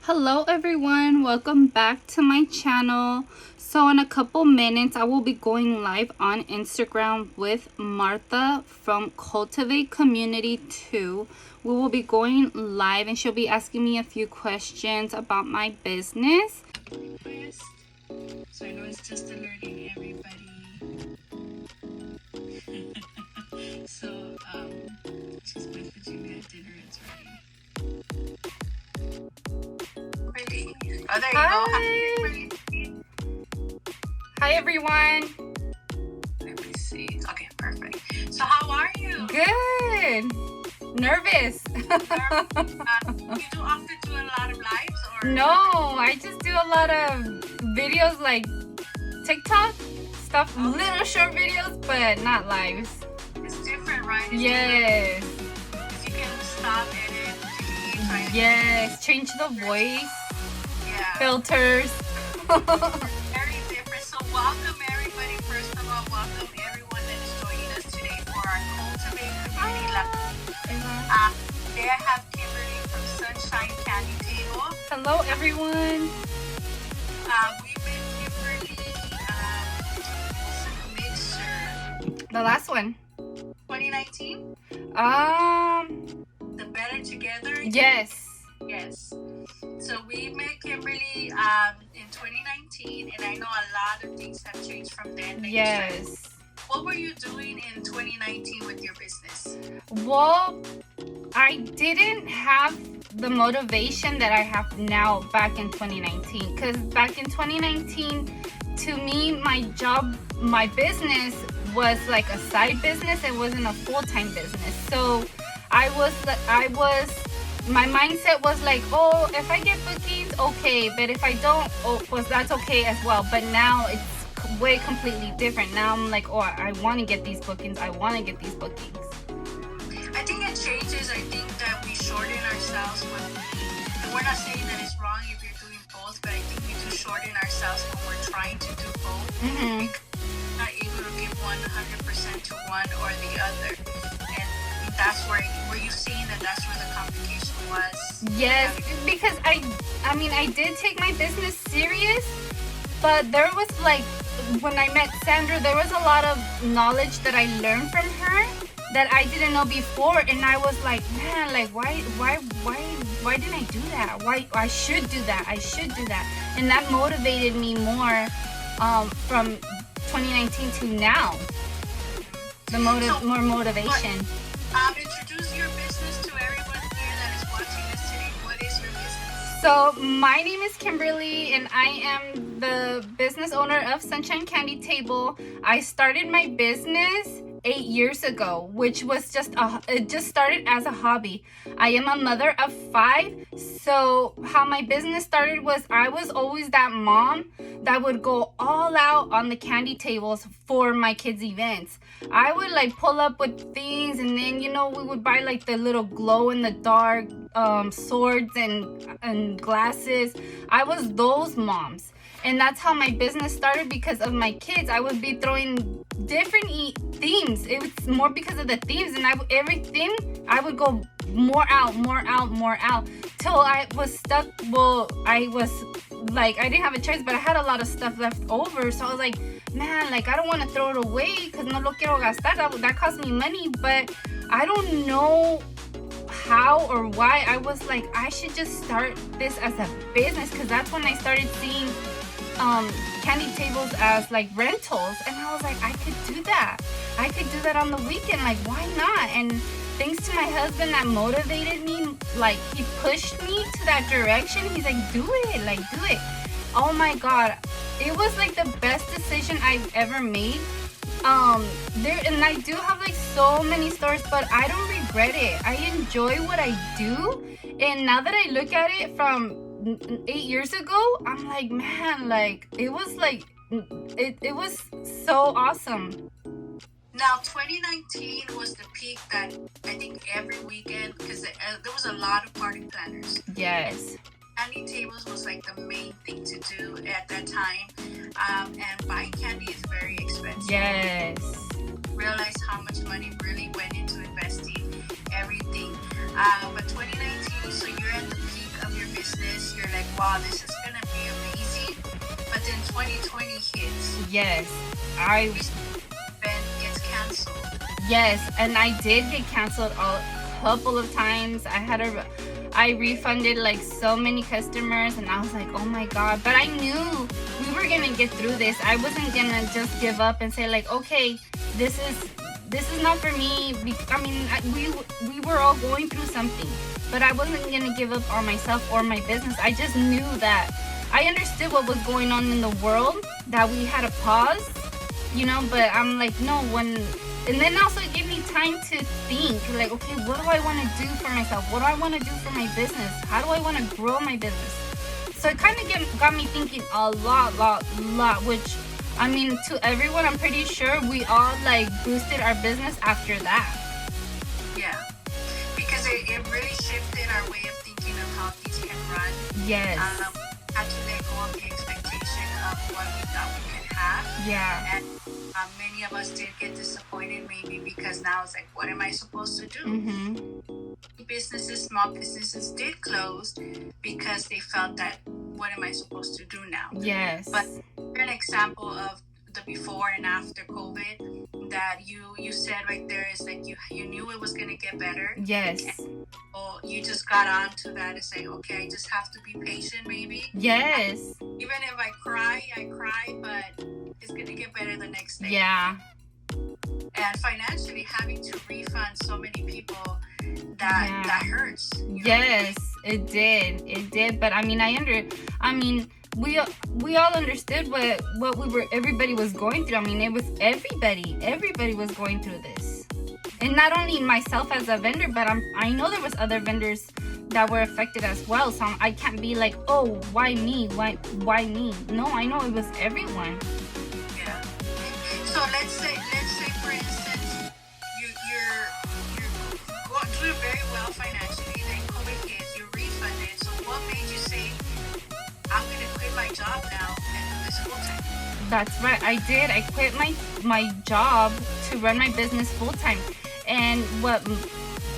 Hello everyone, welcome back to my channel. So in a couple minutes I will be going live on Instagram with Martha from Cultivate Community 2. We will be going live and she'll be asking me a few questions about my business. So I know it's just alerting everybody. So she's messaging me at dinner, it's ready. Oh, there you go. Hi everyone. Let me see. Okay, perfect. So how are you? Good. Nervous. You do often do a lot of lives or? No, I just do a lot of videos like TikTok stuff, little short videos, but not lives. It's different, right? It's yes. different. You can stop, edit, delete, yes, change the voice. Yeah. Filters. Very different. So welcome everybody. First of all, welcome everyone that is joining us today for our Cultivate Community Live. There I have Kimberly from Sunshine Candy Table. Hello everyone. We met Kimberly mixer. The last one. 2019? The Better Together? Yes. Yes. So we met Kimberly in 2019, and I know a lot of things have changed from then. Yes. What were you doing in 2019 with your business? Well, I didn't have the motivation that I have now back in 2019. Because back in 2019, to me, my business was like a side business. It wasn't a full-time business. So my mindset was like, oh, if I get bookings, okay. But if I don't, well, that's okay as well. But now it's way completely different. Now I'm like, oh, I want to get these bookings. I want to get these bookings. I think it changes. I think that we shorten ourselves and we're not saying that it's wrong if you're doing both, but I think we do shorten ourselves when we're trying to do both. Mm-hmm. Because we're not able to give 100% to one or the other. And that's where you seeing that's where the complication was. Yes, because I did take my business serious, but there was like, when I met Sandra, there was a lot of knowledge that I learned from her that I didn't know before, and I was like, man, like why didn't I do that? Why I should do that? I should do that, and that motivated me more from 2019 to now. More motivation. Introduce your business to everyone here that is watching this today. What is your business? So my name is Kimberly and I am the business owner of Sunshine Candy Table. I started my business 8 years ago, which was it just started as a hobby. I am a mother of 5, so how my business started was I was always that mom that would go all out on the candy tables for my kids' events. I would like pull up with things, and then we would buy like the little glow in the dark swords and glasses. I was those moms. And that's how my business started, because of my kids. I would be throwing different themes. It was more because of the themes, and everything I would go more out till I was stuck. Well, I was like, I didn't have a choice, but I had a lot of stuff left over. So I was like, man, like I don't want to throw it away because no lo quiero gastar. That cost me money, but I don't know how or why. I was like, I should just start this as a business, because that's when I started seeing candy tables as like rentals, and I was like, I could do that on the weekend, like why not? And thanks to my husband that motivated me, like he pushed me to that direction. He's like, do it. Oh my god, it was like the best decision I've ever made. And I do have like so many stores, but I don't regret it. I enjoy what I do, and now that I look at it from 8 years ago, I'm like, man, like it was like it was so awesome. Now 2019 was the peak that I think every weekend, because there was a lot of party planners. Yes. Candy tables was like the main thing to do at that time, and buying candy is very expensive. Yes. Realize how much money really went into investing everything. But 2019, so you're at the peak of your business. You're like, wow, this is gonna be amazing. But then 2020 hits. Yes, Event gets canceled. yes, and I did get canceled a couple of times. I refunded like so many customers, and I was like, oh my god. But I knew we were gonna get through this. I wasn't gonna just give up and say like, okay, this is not for me. We were all going through something, but I wasn't gonna give up on myself or my business. I just knew that I understood what was going on in the world, that we had a pause, but I'm like, no, and then also it gave me time to think, like, okay, what do I want to do for myself? What do I want to do for my business? How do I want to grow my business? So it kind of got me thinking a lot, which, to everyone, I'm pretty sure we all, like, boosted our business after that. Yeah, because it really shifted our way of thinking of how things can run. Yes. Had to let go of the expectation of what we thought we could have. Yeah. And many of us did get disappointed, maybe because now it's like, what am I supposed to do? Mm-hmm. Small businesses did close because they felt that, what am I supposed to do now? Yes. But an example of the before and after COVID that you said right there is like you knew it was going to get better. Yes. Well, you just got on to that and say, okay, I just have to be patient, maybe. Yes. Even if I cry, but it's going to get better the next day. Yeah. And financially, having to refund so many people, that hurts. Yes, it did. But we all understood what everybody was going through. It was everybody was going through this. And not only myself as a vendor, but I know there was other vendors that were affected as well. So I can't be like, oh, why me? Why me? No, I know it was everyone. Yeah. So let's say for instance, you're doing very well financially. Then COVID hits, you're refunded. So what made you say, I'm gonna quit my job now and do this full time? That's right. I did. I quit my job to run my business full time. And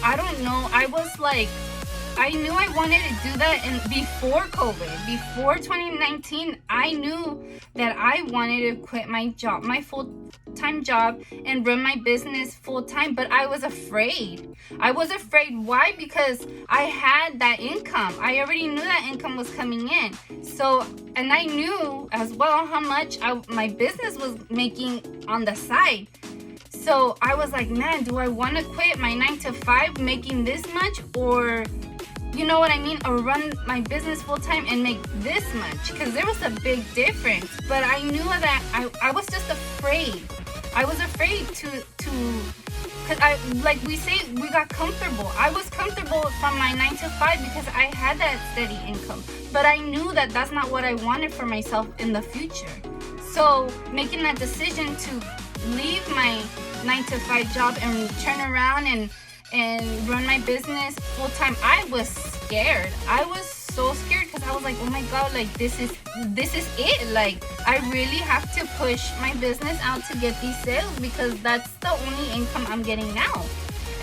I don't know. I was like, I knew I wanted to do that, and before COVID, before 2019, I knew that I wanted to quit my job, my full-time job, and run my business full-time, but I was afraid. Why? Because I had that income. I already knew that income was coming in. So, and I knew as well how much my business was making on the side. So I was like, man, do I want to quit my 9-to-5 making this much, or you know what I mean? Or run my business full time and make this much? Because there was a big difference. But I knew that I was just afraid. I was afraid to because like we say, we got comfortable. I was comfortable from my 9-to-5 because I had that steady income. But I knew that that's not what I wanted for myself in the future. So making that decision to leave my 9-to-5 job and turn around and run my business full time, I was scared. I was so scared because I was like, oh my god, like this is it. Like I really have to push my business out to get these sales because that's the only income I'm getting now.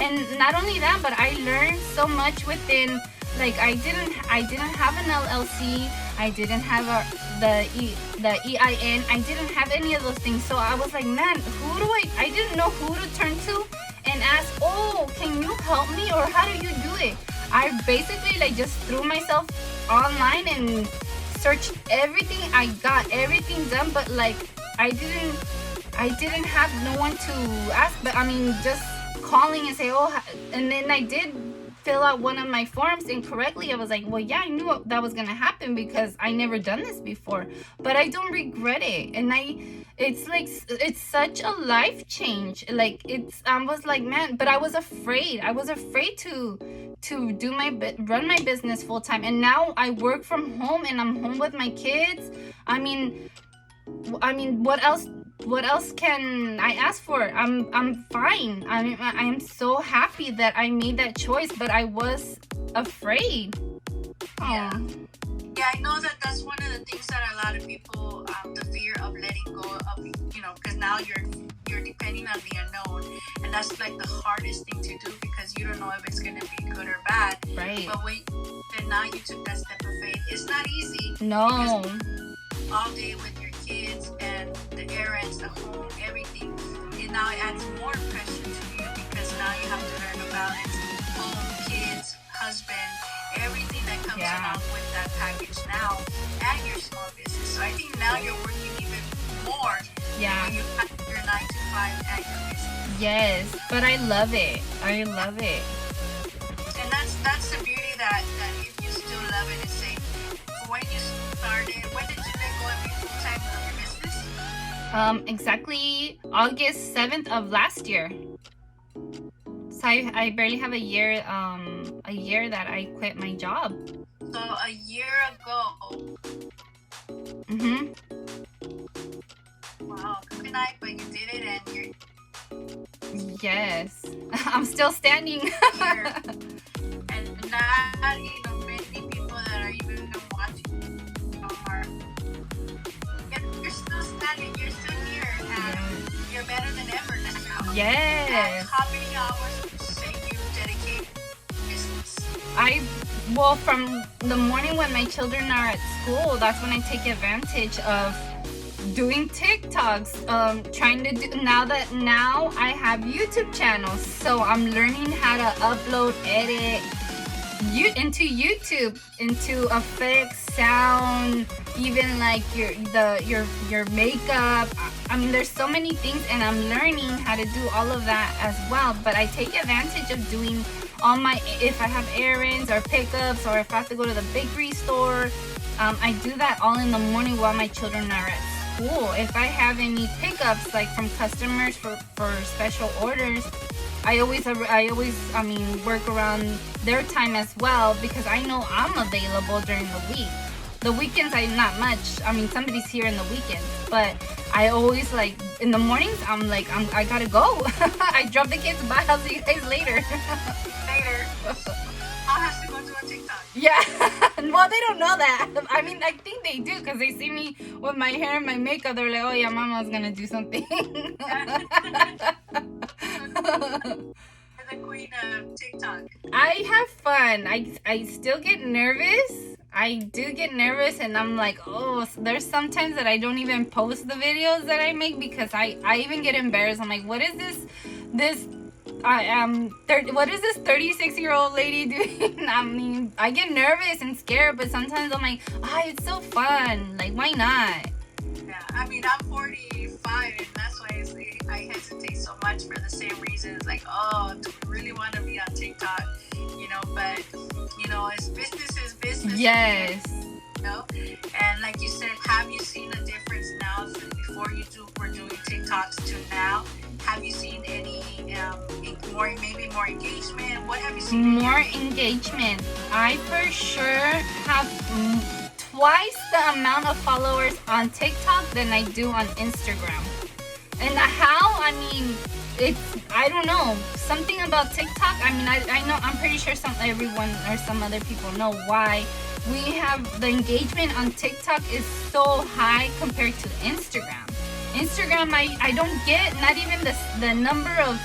And not only that, but I learned so much within. Like I didn't have an LLC. I didn't have the EIN. I didn't have any of those things. So I was like, man, I didn't know who to turn to and ask, oh, can you help me, or how do you do it? I basically like just threw myself online and searched everything. I got everything done, but like I didn't have no one to ask. But just calling and say, oh, and then I did fill out one of my forms incorrectly. I was like, well, yeah, I knew that was gonna happen because I never done this before, but I don't regret it. And it's such a life change. Like I was like, man, but I was afraid to run my business full time. And now I work from home and I'm home with my kids. What else can I ask for? I'm fine. I am so happy that I made that choice, but I was afraid. Yeah. Yeah, I know that's one of the things that a lot of people, the fear of letting go of, because now you're depending on the unknown, and that's like the hardest thing to do because you don't know if it's going to be good or bad. Right. But then now you took that step of faith. It's not easy. No. All day with your kids and the errands, the home, everything. And now it adds more pressure to you because now you have to learn to balance home, kids, husband, everything that comes along with that package now, and your small business. So I think now you're working even more when you have your 9 to 5 and your business. Yes, but I love it. I love it. And that's the beauty that if you still love it, is say, when you started, when did you then go and be full-time on your business? Exactly August 7th of last year. So I barely have a year that I quit my job. So a year ago. Mhm. Wow, good night, but you did it and you're Yes. I'm still standing. here. And not, many people that are even watching are, you're still standing, you're still here, and you're better than ever now. Yes. And how many hours would you say you dedicate to business? From the morning when my children are at school, that's when I take advantage of doing TikToks, trying to do, now I have YouTube channels, so I'm learning how to upload, edit into YouTube, into effects, sound, even like your makeup. I mean, there's so many things, and I'm learning how to do all of that as well. But I take advantage of doing all if I have errands or pickups, or if I have to go to the bakery store, I do that all in the morning while my children are at school. If I have any pickups, like from customers for special orders, I always work around their time as well, because I know I'm available during the week. The weekends, not much. I mean, somebody's here in the weekends, but I always, like, in the mornings, I gotta go. I drop the kids. Bye. I'll see you guys later. Later. I'll have to go to a TikTok. Yeah. Well, they don't know that. I mean, I think they do, because they see me with my hair and my makeup. They're like, oh yeah, Mama's gonna do something. You're the queen of TikTok. I have fun. I still get nervous. I do get nervous, and I'm like, oh, there's sometimes that I don't even post the videos that I make, because I even get embarrassed. I'm like, what is this what is this 36-year-old lady doing? I mean, I get nervous and scared, but sometimes I'm like, it's so fun. Like, why not? Yeah, I mean, I'm 45, and that's why I hesitate so much for the same reasons. Like, oh, do we really want to be on TikTok? But it's business. Yes. And like you said, have you seen a difference now since before were doing TikToks to now? Have you seen any more engagement? What have you seen? More engagement. I for sure have twice the amount of followers on TikTok than I do on Instagram. And how? I mean, I don't know, something about TikTok. I mean, I know, I'm pretty sure everyone or some other people know why we have the engagement on TikTok is so high compared to Instagram. Instagram, I don't get not even the number of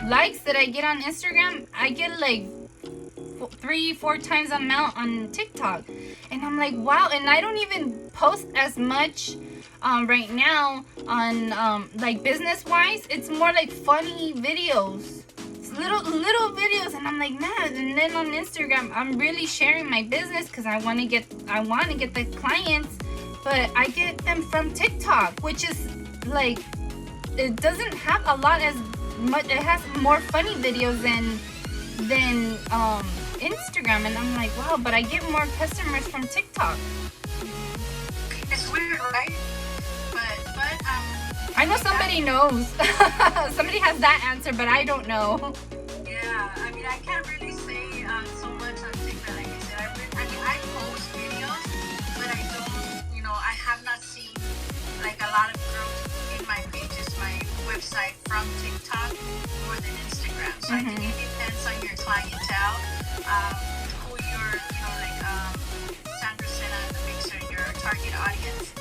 likes that I get on Instagram. I get like 3-4 times the amount on TikTok, and I'm like, wow. And I don't even post as much right now on like business wise. It's more like funny videos, it's little videos, and I'm like, man. And then on Instagram, I'm really sharing my business, because I want to get the clients, but I get them from TikTok, which is like, it doesn't have a lot as much. It has more funny videos than Instagram, and I'm like, wow, but I get more customers from TikTok. It's weird, right? But I know somebody knows. Somebody has that answer, but I don't know. Yeah, I mean, I can't really say so much on TikTok. Like I said, I post videos, but I don't, I have not seen like a lot of growth in my pages, my website from TikTok more than Instagram. So I think it depends on your clientele, who you're, like Sandra said on the mixer, your target audience.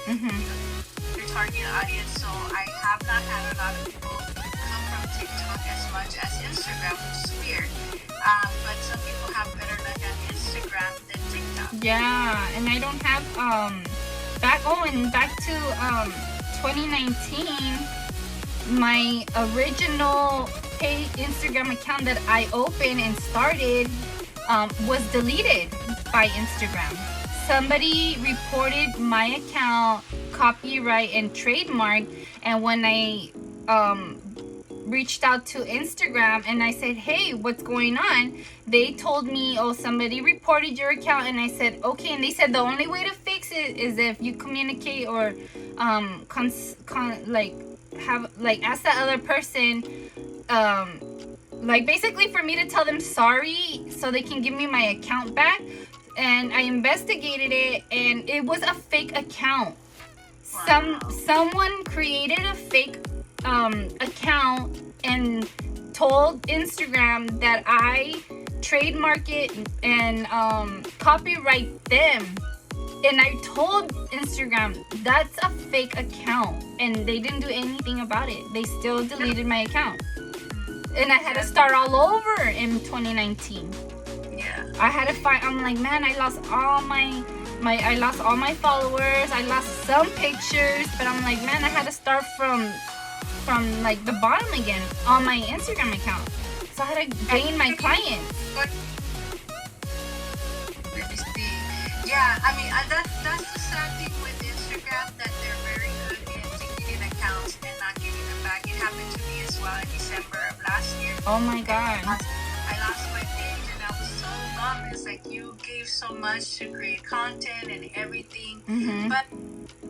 Your target audience. So I have not had a lot of people come from TikTok as much as Instagram, which is weird. But some people have better luck on Instagram than TikTok. Yeah, and I don't have back to 2019, my original paid Instagram account that I opened and started was deleted by Instagram. Somebody reported my account copyright and trademark, and when I reached out to Instagram and I said, hey, what's going on? They told me, oh, somebody reported your account. And I said, okay. And they said the only way to fix it is if you communicate or ask that other person, basically for me to tell them sorry so they can give me my account back. And I investigated it, and it was a fake account. Wow. Someone created a fake account and told Instagram that I trademark it and copyright them. And I told Instagram that's a fake account, and they didn't do anything about it. They still deleted my account, and I had to start all over in 2019. Yeah. I had to find. I'm like, man, I lost all my followers. I lost some pictures, but I'm like, man, I had to start from like the bottom again on my Instagram account. So I had to gain my clients. Let me see. Yeah, I mean, that's the sad thing with Instagram, that they're very good in deleting accounts and not giving them back. It happened to me as well in December of last year. Oh my God. I lost my page, and I was so bummed. It's like, you gave so much to create content and everything. Mm-hmm. But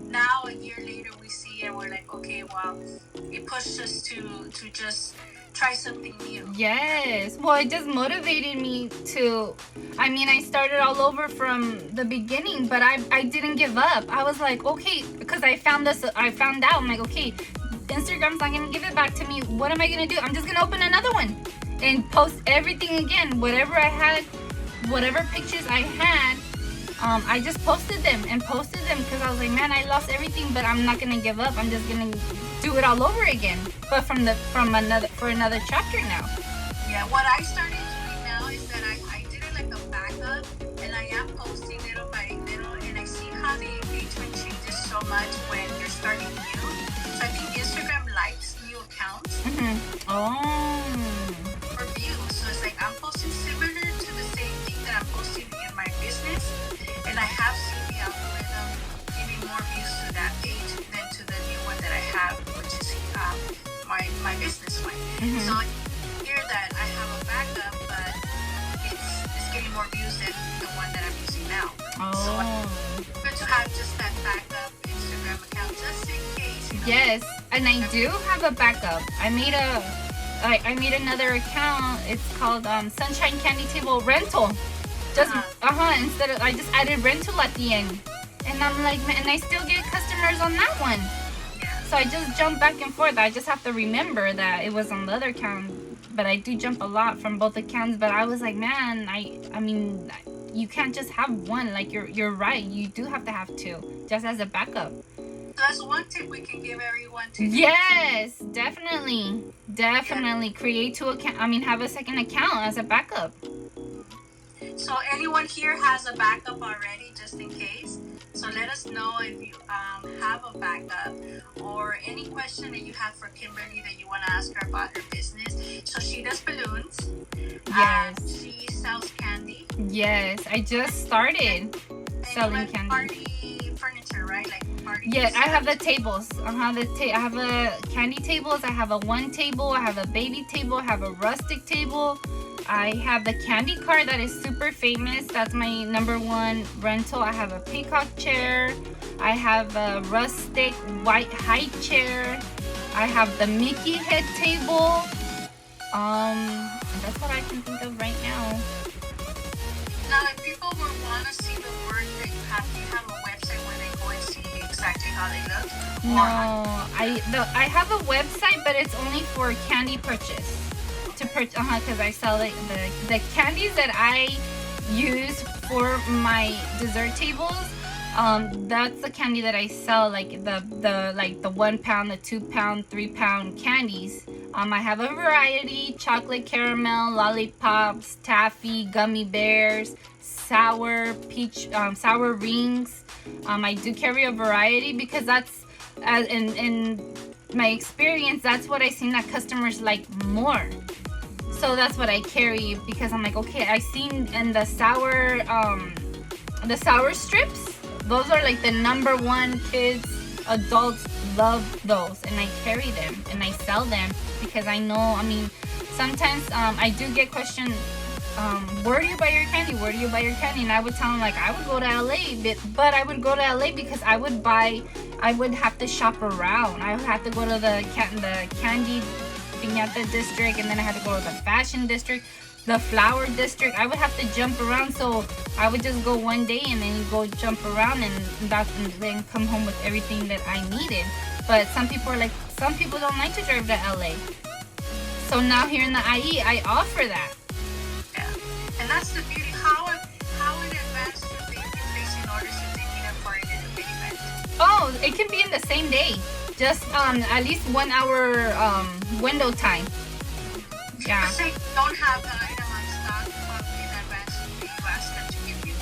now, a year later, we see and we're like, okay, well, it pushed us to just try something new. Yes. Well, it just motivated me to, I started all over from the beginning, but I didn't give up. I was like, okay, because I found out, I'm like, okay, Instagram's not going to give it back to me. What am I going to do? I'm just going to open another one and post everything again. Whatever I had, whatever pictures I had, I just posted them because I was like, man, I lost everything, but I'm not gonna give up. I'm just gonna do it all over again, but for another chapter now. Yeah, what I started doing now is that I did it like a backup, and I am posting little by little, and I see how the engagement changes so much when you're starting new. So I think Instagram likes new accounts. Mm-hmm. Oh. For views. So it's like I'm posting similar to the same thing that I'm posting in my business. And I have seen the algorithm giving more views to that page than to the new one that I have, which is my business one. Mm-hmm. So here that I have a backup, but it's getting more views than the one that I'm using now. Oh. So it's good to have just that backup Instagram account just in case. Yes, and I do have a backup. I made another account. It's called Sunshine Candy Table Rental. Instead of, I just added rental at the end, and I'm like, man, and I still get customers on that one. Yeah. So I just jump back and forth. I just have to remember that it was on the other account, but I do jump a lot from both accounts. But I was like, man, I mean, you can't just have one. Like you're right. You do have to have two, just as a backup. So that's one tip we can give everyone today. Yes, definitely. Create two account. Have a second account as a backup. So anyone here has a backup already, just in case. So let us know if you have a backup, or any question that you have for Kimberly that you want to ask her about her business. So she does balloons. Yes. She sells candy. Yes, I just started selling candy. Party furniture, right? Like party. Yes, I have the tables. I have a candy tables. I have a one table. I have a baby table. I have a rustic table. I have the candy car that is super famous. That's my number one rental. I have a peacock chair. I have a rustic white high chair. I have the Mickey head table. That's what I can think of right now. Now, if people would want to see the work that you have, do you have a website where they go and see exactly how they look? No, I have a website, but it's only for candy purchase. Because I sell the candies that I use for my dessert tables. That's the candy that I sell, like the 1 pound, the 2 pound, 3 pound candies. I have a variety: chocolate, caramel, lollipops, taffy, gummy bears, sour peach, sour rings. I do carry a variety because that's, in my experience, that's what I seen that customers like more. So that's what I carry because I'm like, okay, I seen in the sour strips. Those are like the #1. Kids, adults love those, and I carry them and I sell them because I know. I mean, sometimes I do get questioned. Where do you buy your candy? Where do you buy your candy? And I would tell them like I would go to LA, but I would go to LA because I would have to shop around. I would have to go to the candy piñata district, and then I had to go to the fashion district, the flower district. I would have to jump around, so I would just go one day and then go jump around and then come home with everything that I needed. But some people don't like to drive to LA. So now here in the IE, I offer that. Yeah, and that's the beauty. How in advance do they place in orders if they need it for an event? Oh, it can be in the same day. Just at least 1 hour window time. Yeah. Let's say you don't have the item on stock in advance, you ask them to give you.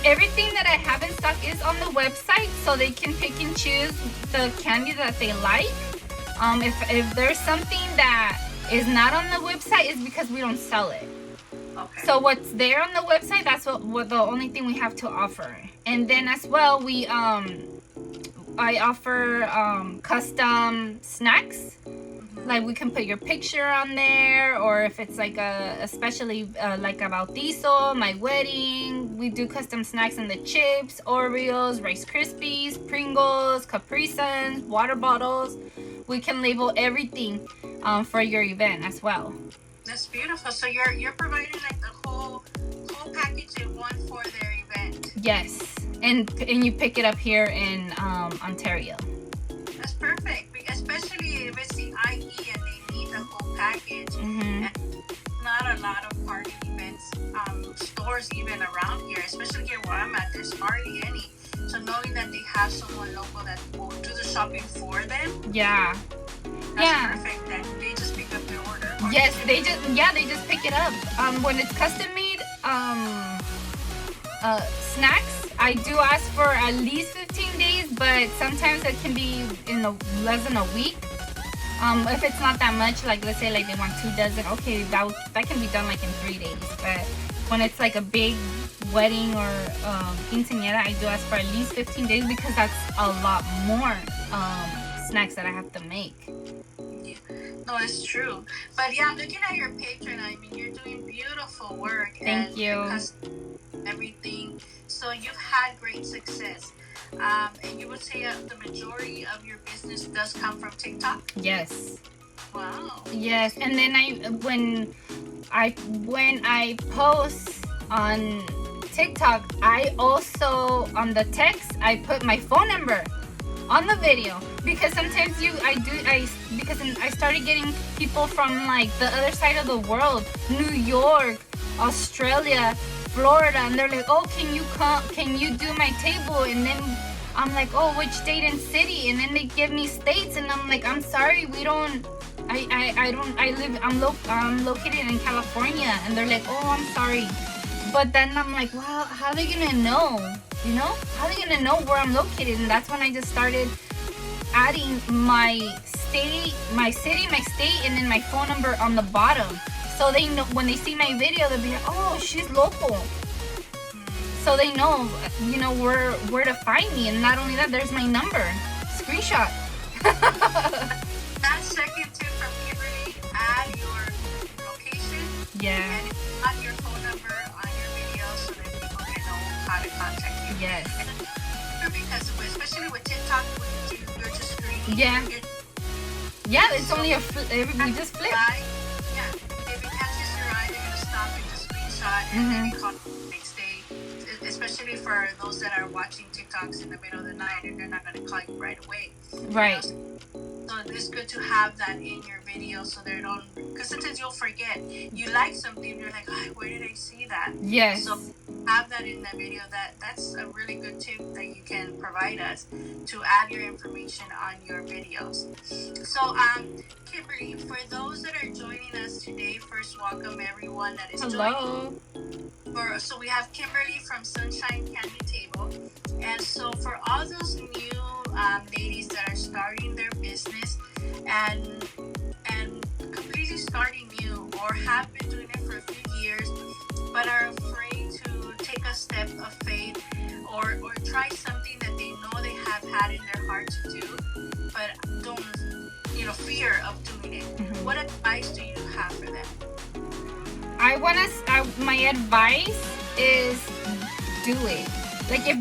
Everything that I have in stock is on the website, so they can pick and choose the candy that they like. If there's something that is not on the website, it's because we don't sell it. Okay. So what's there on the website, that's what the only thing we have to offer. And then as well, I offer custom snacks. Like we can put your picture on there, or if it's like especially like a bautizo, my wedding, we do custom snacks in the chips, Oreos, Rice Krispies, Pringles, Capri Suns, water bottles. We can label everything for your event as well. That's beautiful. So you're providing like the whole package in one for their event. Yes, and you pick it up here in Ontario. That's perfect, especially if it's the IE and they need the whole package. Mm-hmm. And not a lot of party events, stores even around here, especially here where I'm at. There's hardly any. So knowing that they have someone local that will do the shopping for them. Yeah. That's perfect. Then they just pick up their order. Yes, they just pick it up. When it's custom made snacks, I do ask for at least 15 days, but sometimes it can be in less than a week. If it's not that much, like let's say like they want 2 dozen, okay, that can be done like in 3 days. But when it's like a big wedding or quinceañera, I do ask for at least 15 days because that's a lot more snacks that I have to make. No, it's true. But yeah, looking at your Patreon, I mean, you're doing beautiful work. Thank you. Everything. So you've had great success. And you would say the majority of your business does come from TikTok? Yes. Wow. Yes, and then when I post on TikTok, I also on the text I put my phone number on the video because sometimes because I started getting people from like the other side of the world, New York, Australia, Florida, and they're like, oh, can you do my table? And then I'm like, oh, which state and city? And then they give me states, and I'm like, I'm sorry, we don't. I'm located in California, and they're like, oh, I'm sorry. But then I'm like, well, how are they gonna know? You know, how are they gonna know where I'm located? And that's when I just started adding my state, my city, my state, and then my phone number on the bottom. So they know when they see my video, they'll be like, oh, she's local. So they know, you know, where to find me. And not only that, there's my number. Screenshot. That second tip from Kimberly, add your location. Yeah. And add your phone number on your video so that people can know how to contact you. Yes. And because especially with TikTok, you're just screening. Yeah. Yeah, it's only we just flip. Yeah. If it catches your eye, they're gonna stop and just screenshot and maybe call the next day. Especially for those that are watching TikToks in the middle of the night and they're not gonna call you right away. Right. You know? So it's good to have that in your video so they don't, because sometimes you'll forget. You like something, you're like, oh, where did I see that? Yes. So have that in that video. That's a really good tip that you can provide us to add your information on your videos. So Kimberly, for those that are joining us today, first welcome everyone that is Hello. joining. So we have Kimberly from Sunshine Candy Table, and so for all those new ladies that are starting their business and completely starting new or have been doing it for a few years but are afraid to take a step of faith or try something that they know they have had in their heart to do but don't, fear of doing it. Mm-hmm. What advice do you have for them? My advice is do it. Like if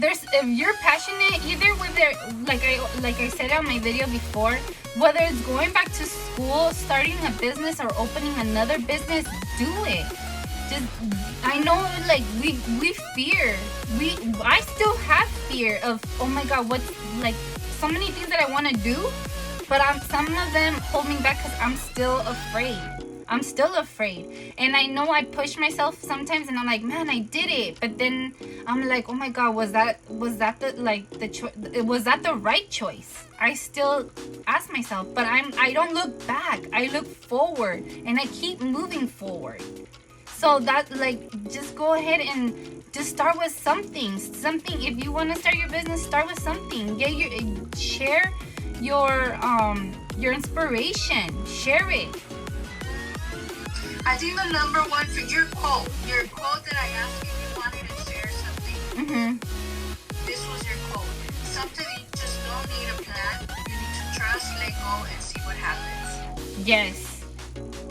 you're passionate, either whether like I said on my video before, whether it's going back to school, starting a business, or opening another business, do it. Just, I know, like we fear. I still have fear of, oh my God, what's, like, so many things that I want to do, but some of them hold me back because I'm still afraid. And I know I push myself sometimes, and I'm like, man, I did it. But then I'm like, oh my God, was that was that the right choice? I still ask myself, but I don't look back. I look forward, and I keep moving forward. So that, like, just go ahead and just start with something. If you want to start your business, start with something. Share your inspiration. Share it. I think the number one for your quote that I asked you wanted to share something. Mm-hmm. This was your quote. Sometimes you just don't need a plan. You need to trust, let go, and see what happens. Yes.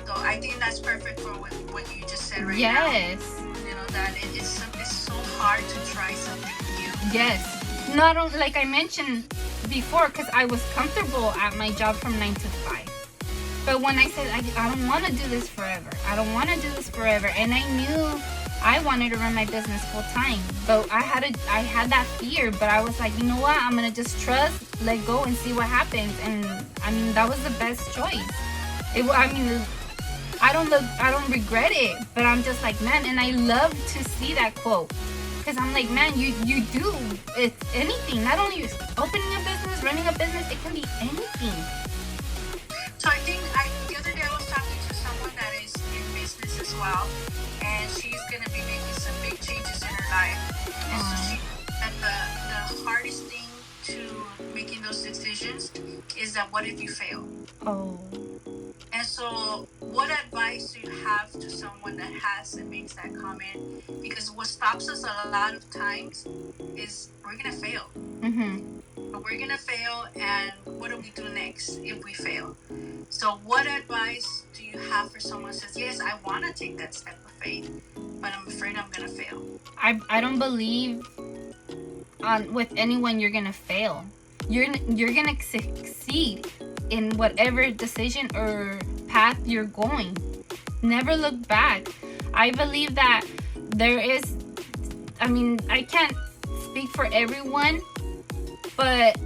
So I think that's perfect for what you just said right yes. now. That it's so hard to try something new. Yes. Not only, like I mentioned before, because I was comfortable at my job from 9 to 5. But when I said, I don't want to do this forever. And I knew I wanted to run my business full time. But I had that fear. But I was like, you know what? I'm going to just trust, let go, and see what happens. And I mean, that was the best choice. I don't regret it. But I'm just like, man, and I love to see that quote. Because I'm like, man, you do. It's anything. Not only opening a business, running a business, it can be anything. So I think the other day I was talking to someone that is in business as well, and she's going to be making some big changes in her life. And so she said the hardest thing to making those decisions is that what if you fail? Oh. And so what advice do you have to someone that has and makes that comment? Because what stops us a lot of times is we're going to fail. Mm-hmm. We're going to fail, and what do we do next if we fail? So what advice do you have for someone who says, yes, I want to take that step of faith, but I'm afraid I'm going to fail? I don't believe with anyone you're going to fail. You're going to succeed in whatever decision or path you're going. Never look back. I believe that there is, I can't speak for everyone, but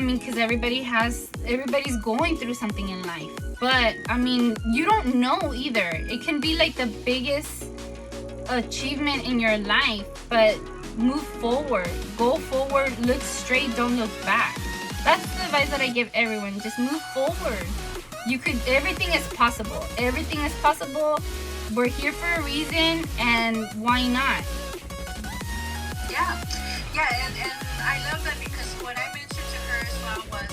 because everybody's going through something in life. But you don't know either. It can be like the biggest achievement in your life, but move forward, go forward, look straight, don't look back. That's the advice that I give everyone. Just move forward. Everything is possible. Everything is possible. We're here for a reason, and why not? Yeah, and I love that, because what I mentioned to her as well was,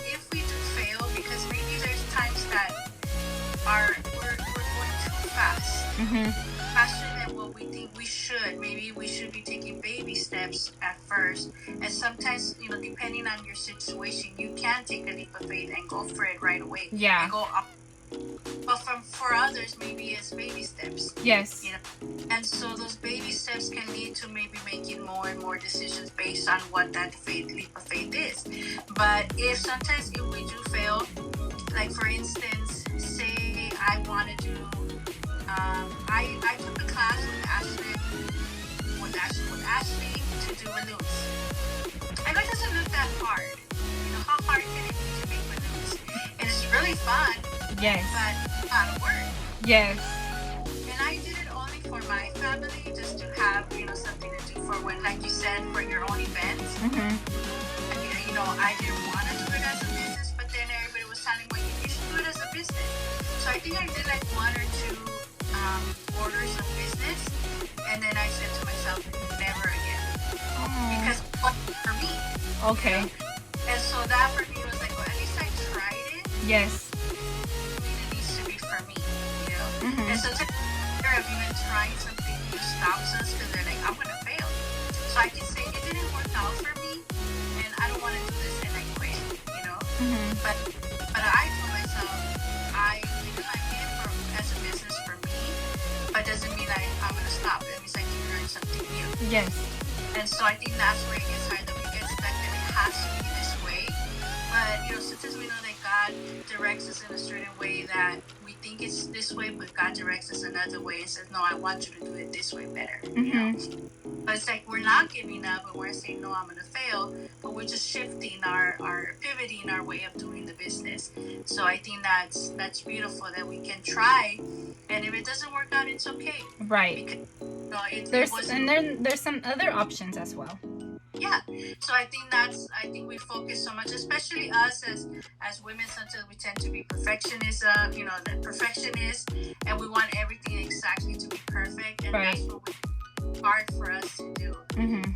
if we do fail, because maybe there's times that we're going too fast, faster than what we think we should. Maybe we should be taking baby steps at first, and sometimes, depending on your situation, you can take a leap of faith and go for it right away. Yeah. And go up. But for others, maybe it's baby steps. Yes. And so those baby steps can lead to maybe making more and more decisions based on what that leap of faith is. But sometimes if we do fail, like for instance, say I want to do, I took a class with Ashley to do balloons. And it doesn't look that hard. How hard can it be to make balloons? really fun. Yes. But a lot of work. Yes. And I did it only for my family, just to have, something to do for when, like you said, for your own events. Mm-hmm. I didn't want to do it as a business, but then everybody was telling me, you should do it as a business. So I think I did like 1 or 2 orders of business, and then I said to myself, never again. Because it wasn't for me. Okay. And so that for me was like, well, at least I tried it. Yes. It needs to be for me, Mm-hmm. And so fear of even trying something new stops us because they're like, I'm going to fail. So I can say it didn't work out for me, and I don't want to do this, and I quit, Mm-hmm. But I told myself, I'm in as a business for me, but doesn't mean I'm going to stop. It means I can learn something new. Yes. And so I think that's where it gets hard, that we get stuck that it has to be this way. But, sometimes we know that God directs us in a certain way that we think it's this way, but God directs us another way and says, no, I want you to do it this way better. Mm-hmm. But it's like we're not giving up and we're saying, no, I'm going to fail, but we're just shifting our pivoting our way of doing the business. So I think that's beautiful that we can try, and if it doesn't work out, it's okay. Right. Because, there's some other options as well. Yeah. So I think we focus so much, especially us as women. Sometimes we tend to be perfectionists, the perfectionist, and we want everything exactly to be perfect, and right. That's what hard for us to do. Mm-hmm.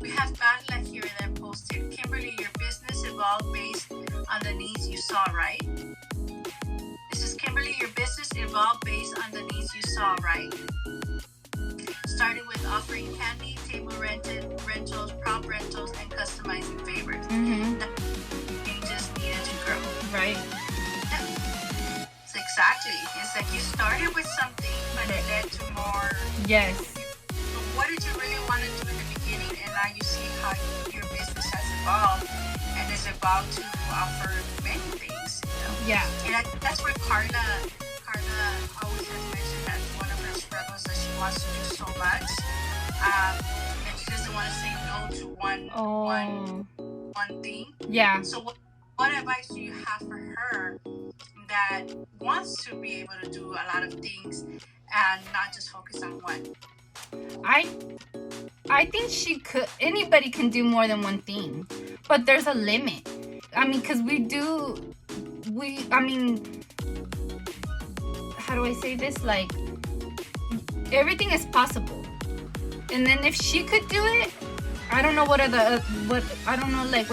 We have Badla here that posted, Kimberly, your business evolved based on the needs you saw, right? This is Kimberly, your business evolved based on the needs you saw, right? Starting with offering candy, table rentals, prop rentals, and customizing favors. Mm-hmm. Changes needed to grow. Right. Yeah. It's exactly. It's like you started with something, but it led to more. Yes. So what did you really want to do in the beginning, and now you see how your business has evolved, and is evolved to offer many things. Yeah. And that's where Carla always has mentioned that one of her struggles, that she wants to do so much, and she doesn't want to say no to one thing. Yeah. So what advice do you have for her that wants to be able to do a lot of things and not just focus on one? I think anybody can do more than one thing, but there's a limit. I mean, because how do I say this? Like, everything is possible. And then if she could do it, I don't know what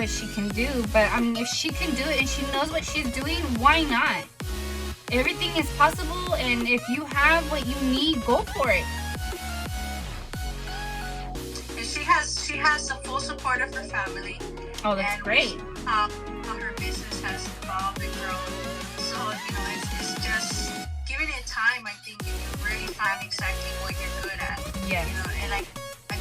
she can do, but I mean, if she can do it and she knows what she's doing, why not? Everything is possible, and if you have what you need, go for it. And she has the full support of her family. Oh, that's great. How her business has evolved and grown. So, it's just giving it time. I think you can really find exactly what you're good at. Yes. And I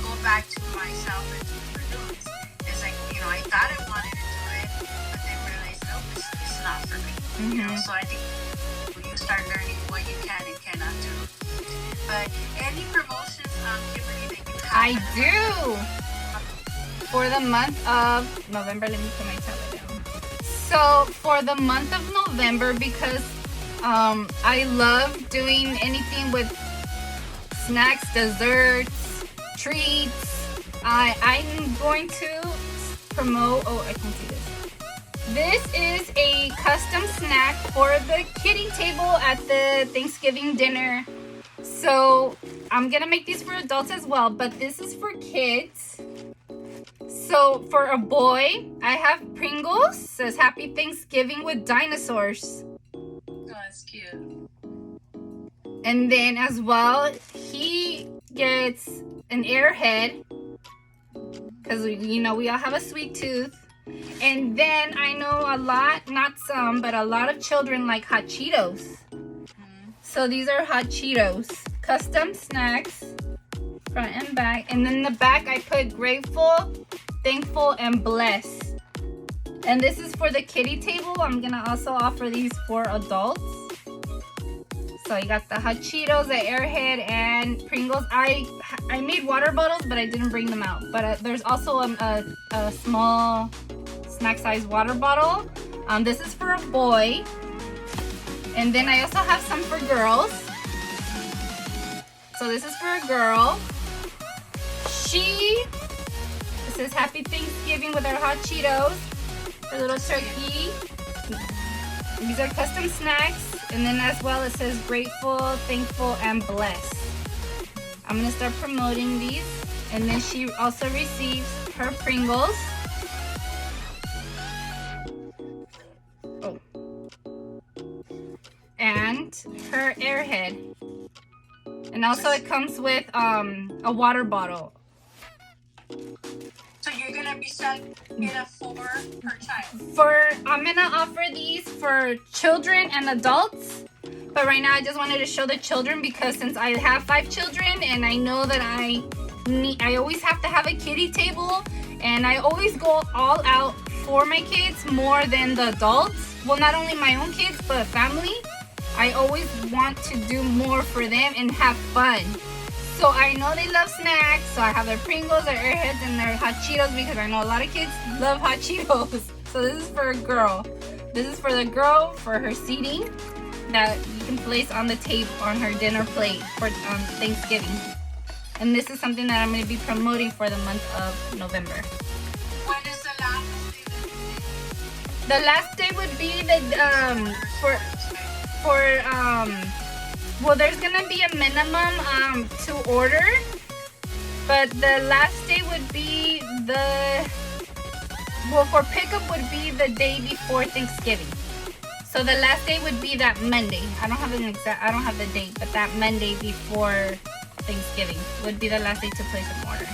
go back to myself and to produce. It's like, I thought I wanted to do it, but then realized, no, it's not for me. Mm-hmm. So I think when you start learning what you can and cannot do. But any promotions, Kimberly, that you have? I do. For the month of November, let me put my tablet down. So for the month of November, because I love doing anything with snacks, desserts, treats, I'm going to promote, I can see this. This is a custom snack for the kiddie table at the Thanksgiving dinner. So I'm gonna make these for adults as well, but this is for kids. So for a boy, I have Pringles. Says Happy Thanksgiving with dinosaurs. Oh, that's cute. And then as well, he gets an Airhead, because we all have a sweet tooth. And then I know a lot, not some, but a lot of children like hot Cheetos. Mm-hmm. So these are hot Cheetos, custom snacks, front and back. And then the back I put grateful, thankful, and blessed. And this is for the kiddie table. I'm gonna also offer these for adults. So you got the hot Cheetos, the Airhead, and Pringles. I made water bottles, but I didn't bring them out. But there's also a small snack size water bottle. This is for a boy. And then I also have some for girls. So this is for a girl. It says Happy Thanksgiving with our hot Cheetos. Her little turkey. These are custom snacks. And then as well it says grateful, thankful, and blessed. I'm going to start promoting these. And then she also receives her Pringles. Oh. And her Airhead. And also it comes with a water bottle. So you're gonna be selling it for per child? I'm gonna offer these for children and adults. But right now I just wanted to show the children because since I have 5 children and I know that I always have to have a kiddie table, and I always go all out for my kids more than the adults. Well, not only my own kids, but family. I always want to do more for them and have fun. So I know they love snacks, so I have their Pringles, their Airheads, and their hot Cheetos because I know a lot of kids love hot Cheetos. So this is for a girl. This is for the girl for her seating that you can place on the table on her dinner plate for Thanksgiving. And this is something that I'm going to be promoting for the month of November. When is the last day? The last day would be the well, there's gonna be a minimum to order, but the last day would be for pickup would be the day before Thanksgiving. So the last day would be that Monday. I don't have the date, but that Monday before Thanksgiving would be the last day to place an order.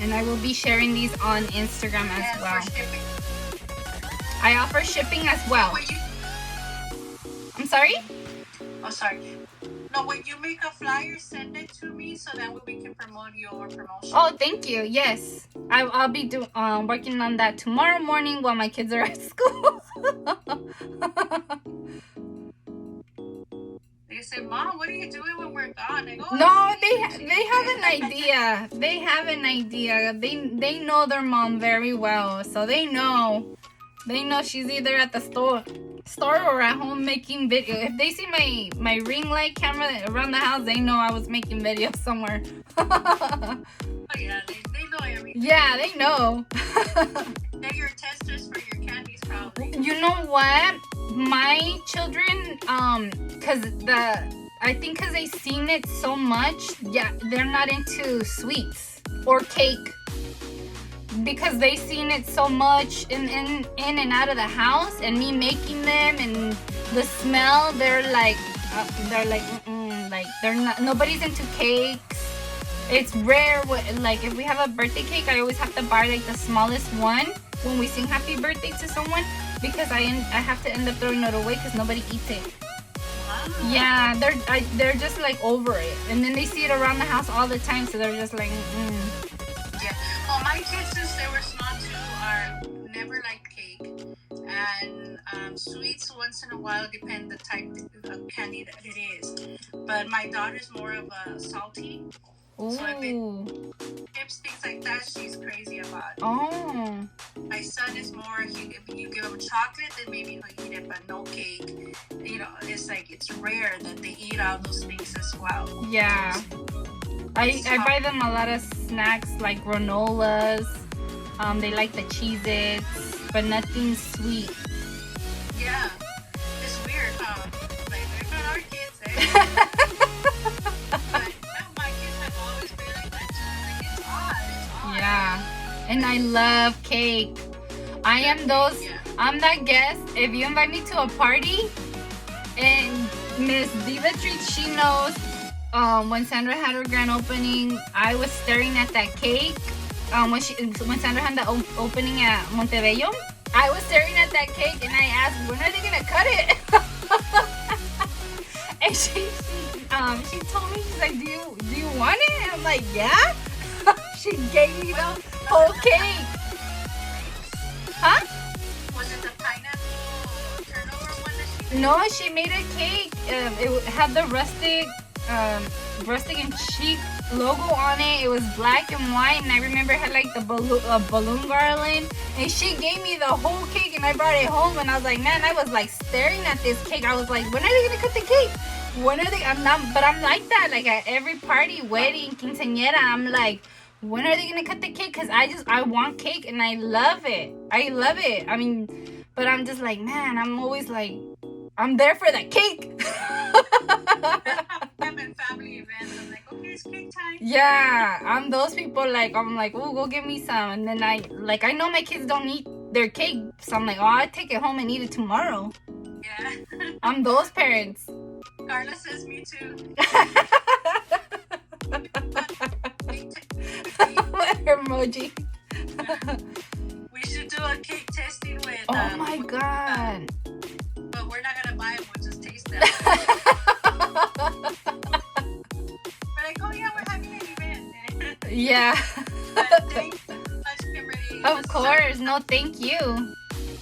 And I will be sharing these on Instagram as well. I offer shipping as well. I'm sorry? Oh, sorry. No, when you make a flyer, send it to me so that we can promote your promotion. Oh, thank you. Yes. I'll be working on that tomorrow morning while my kids are at school. They say, Mom, what are you doing when we're gone? I go, no, they have an idea. They have an idea. They know their mom very well, so they know. They know she's either at the store or at home making video. If they see my ring light camera around the house, they know I was making videos somewhere. Oh yeah, they know everything. Yeah, they know. They're your testers for your candies, probably. You know what? My children, cause they seen it so much. Yeah, they're not into sweets or cake. Because they seen it so much in and out of the house, and me making them and the smell, they're like they're not. Nobody's into cakes. It's rare. Like if we have a birthday cake, I always have to buy like the smallest one when we sing happy birthday to someone because I have to end up throwing it away because nobody eats it. Wow. Yeah, they're just like over it, and then they see it around the house all the time, so they're just like. Yeah. Well, my kids, since they were small too, are never liked cake, and sweets once in a while depend the type of candy that it is. But my daughter's more of a salty. Ooh. So if it chips, things like that, she's crazy about it. Oh. My son is more, if you give him chocolate, then maybe he'll eat it, but no cake. You know, it's rare that they eat all those things as well. Yeah. I buy them a lot of snacks like granolas. They like the Cheez-Its, but nothing sweet. Yeah. It's weird, huh? Like, they're not our kids, eh? But my kids have always been like that too. Like, it's odd. Yeah. And I love cake. I'm that guest. If you invite me to a party and Miss Diva Treats, she knows. When Sandra had her grand opening, I was staring at that cake. When Sandra had the opening at Montebello, I was staring at that cake and I asked, when are they gonna cut it? And she told me, she's like, do you want it? And I'm like, yeah. She gave me the whole cake. Huh? Was it the pineapple turnover one that she made? No, she made a cake. It had the rustic Rustic and Chic logo on it. It was black and white, and I remember it had like the balloon garland. And she gave me the whole cake, and I brought it home, and I was like, man, I was like staring at this cake. I was like, when are they gonna cut the cake? When are they? I'm not, but I'm like that. Like at every party, wedding, quinceañera, I'm like, when are they gonna cut the cake? Cause I want cake, and I love it. I love it. I mean, but I'm just like, man, I'm always like, I'm there for that cake. I'm in family events. I'm like, okay, it's cake time. Yeah, I'm those people. Like, I'm like, oh, go get me some, and then I know my kids don't eat their cake, so I'm like, oh, I take it home and eat it tomorrow. Yeah. I'm those parents. Carla says me too. Her emoji. We should do a cake tasting with. Oh my god. But we're not gonna buy them. We'll just taste them. We're like, oh yeah, we're having an event. Yeah. But thank you so much, Kimberly. Of course. No, thank you.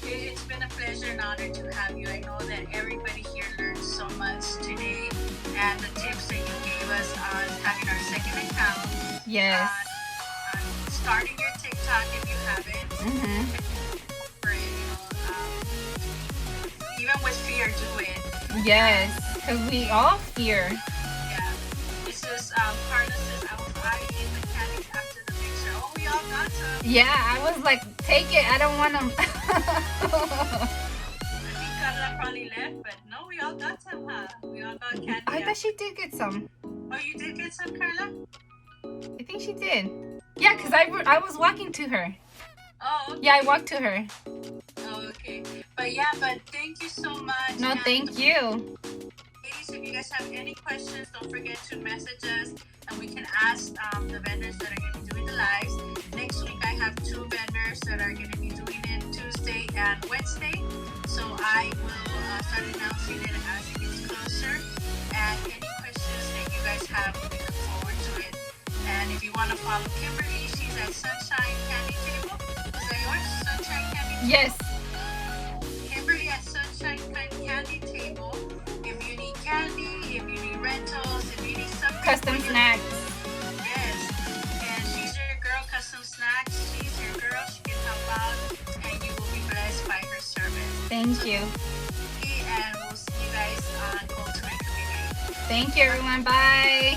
It's been a pleasure and honor to have you. I know that everybody here learned so much today, and the tips that you gave us on having our second account. Yes. Starting your TikTok if you haven't. For it, even with fear, do it. Yes, because we all fear. Yeah. This is Carla says I was eyeing the candies after the picture. Oh, we all got some. Yeah, I was like, take it. I don't want them. I think Carla probably left, but no, we all got some, huh? We all got candy. I thought she did get some. Oh, you did get some, Carla? I think she did. Yeah, because I was walking to her. Oh, okay. Yeah, I walked to her. Oh, okay. But thank you so much. No, And thank you. ladies, if you guys have any questions, don't forget to message us, and we can ask the vendors that are going to be doing the lives. Next week, I have 2 vendors that are going to be doing it Tuesday and Wednesday. So I will start announcing it as it gets closer. And any questions that you guys have, we look forward to it. And if you want to follow Kimberly, she's at Sunshine Candy Table. Is that yours? Sunshine Candy Table? Yes. Kimberly at Sunshine Candy Table. If you need candy, if you need rentals, if you need something. Custom snacks. Yes. And she's your girl, Custom Snacks. She's your girl. She can help out. And you will be blessed by her service. Thank you. And we'll see you guys on Cultivate Community. Thank you, everyone. Bye.